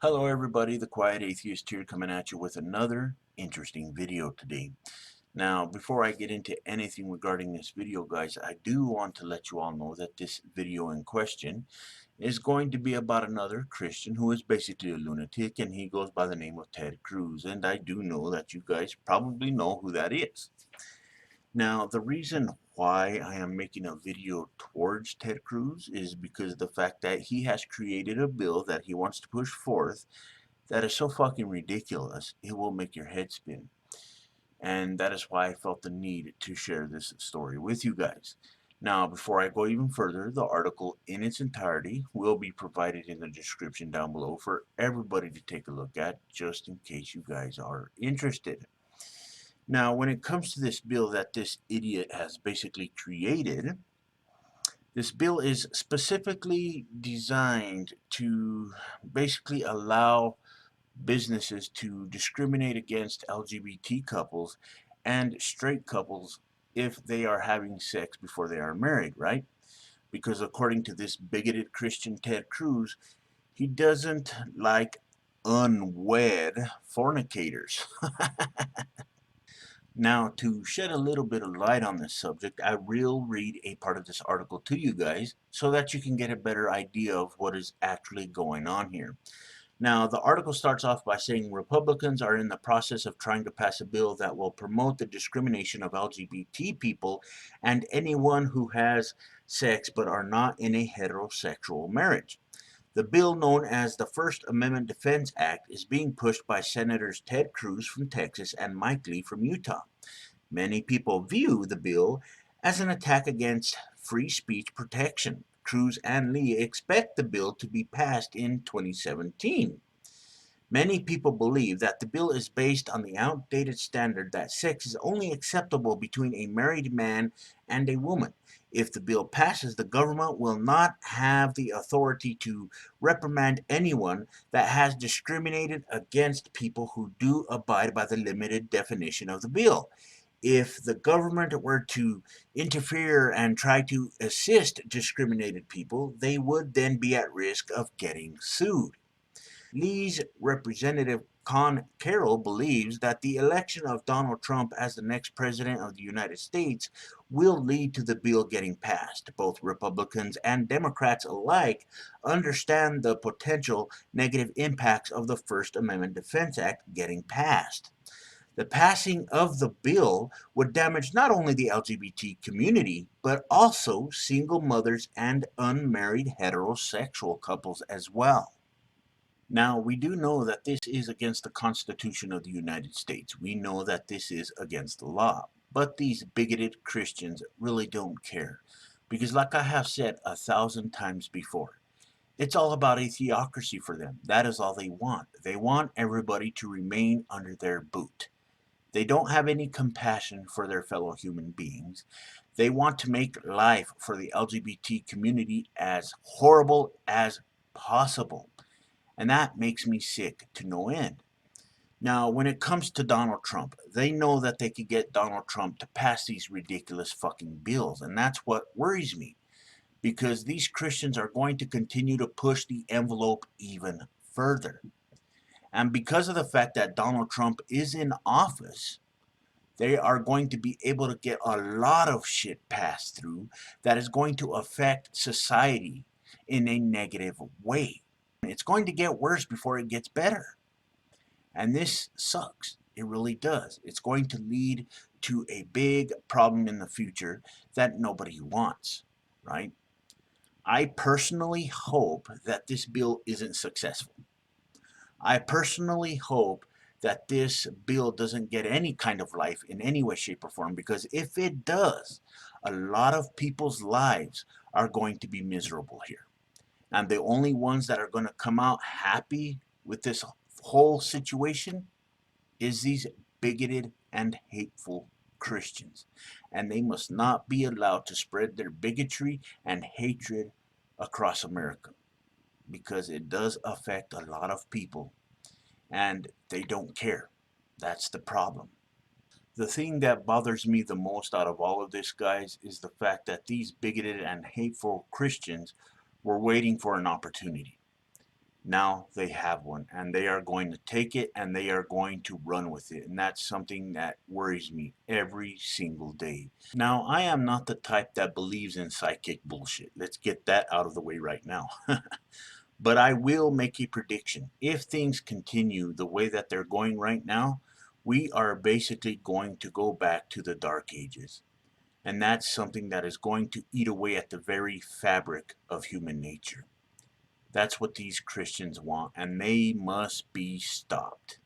Hello everybody, the Quiet Atheist here coming at you with another interesting video today. Now, before I get into anything regarding this video, guys, I do want to let you all know that this video in question is going to be about another Christian who is basically a lunatic, and he goes by the name of Ted Cruz, and I do know that you guys probably know who that is. Now, the reason why I am making a video towards Ted Cruz is because of the fact that he has created a bill that he wants to push forth that is so fucking ridiculous, it will make your head spin. And that is why I felt the need to share this story with you guys. Now, before I go even further, the article in its entirety will be provided in the description down below for everybody to take a look at, just in case you guys are interested. Now, when it comes to this bill that this idiot has basically created, this bill is specifically designed to basically allow businesses to discriminate against LGBT couples and straight couples if they are having sex before they are married, right? Because according to this bigoted Christian Ted Cruz, he doesn't like unwed fornicators. Now, to shed a little bit of light on this subject, I will read a part of this article to you guys so that you can get a better idea of what is actually going on here. Now, the article starts off by saying Republicans are in the process of trying to pass a bill that will promote the discrimination of LGBT people and anyone who has sex but are not in a heterosexual marriage. The bill, known as the First Amendment Defense Act, is being pushed by Senators Ted Cruz from Texas and Mike Lee from Utah. Many people view the bill as an attack against free speech protection. Cruz and Lee expect the bill to be passed in 2017. Many people believe that the bill is based on the outdated standard that sex is only acceptable between a married man and a woman. If the bill passes, the government will not have the authority to reprimand anyone that has discriminated against people who do abide by the limited definition of the bill. If the government were to interfere and try to assist discriminated people, they would then be at risk of getting sued. Lee's representative Con Carroll believes that the election of Donald Trump as the next president of the United States will lead to the bill getting passed. Both Republicans and Democrats alike understand the potential negative impacts of the First Amendment Defense Act getting passed. The passing of the bill would damage not only the LGBT community, but also single mothers and unmarried heterosexual couples as well. Now, we do know that this is against the Constitution of the United States. We know that this is against the law. But these bigoted Christians really don't care. Because, like I have said 1,000 times before, it's all about a theocracy for them. That is all they want. They want everybody to remain under their boot. They don't have any compassion for their fellow human beings. They want to make life for the LGBT community as horrible as possible. And that makes me sick to no end. Now, when it comes to Donald Trump, they know that they could get Donald Trump to pass these ridiculous fucking bills. And that's what worries me. Because these Christians are going to continue to push the envelope even further. And because of the fact that Donald Trump is in office, they are going to be able to get a lot of shit passed through that is going to affect society in a negative way. It's going to get worse before it gets better. And this sucks. It really does. It's going to lead to a big problem in the future that nobody wants, right? I personally hope that this bill isn't successful. I personally hope that this bill doesn't get any kind of life in any way, shape, or form, because if it does, a lot of people's lives are going to be miserable here. And the only ones that are going to come out happy with this whole situation is these bigoted and hateful Christians. And they must not be allowed to spread their bigotry and hatred across America because it does affect a lot of people and they don't care. That's the problem. The thing that bothers me the most out of all of this, guys, is the fact that these bigoted and hateful Christians were waiting for an opportunity. Now they have one, and they are going to take it and they are going to run with it. And that's something that worries me every single day. Now, I am not the type that believes in psychic bullshit. Let's get that out of the way right now. But I will make a prediction. If things continue the way that they're going right now, we are basically going to go back to the Dark Ages. And that's something that is going to eat away at the very fabric of human nature. That's what these Christians want, and they must be stopped.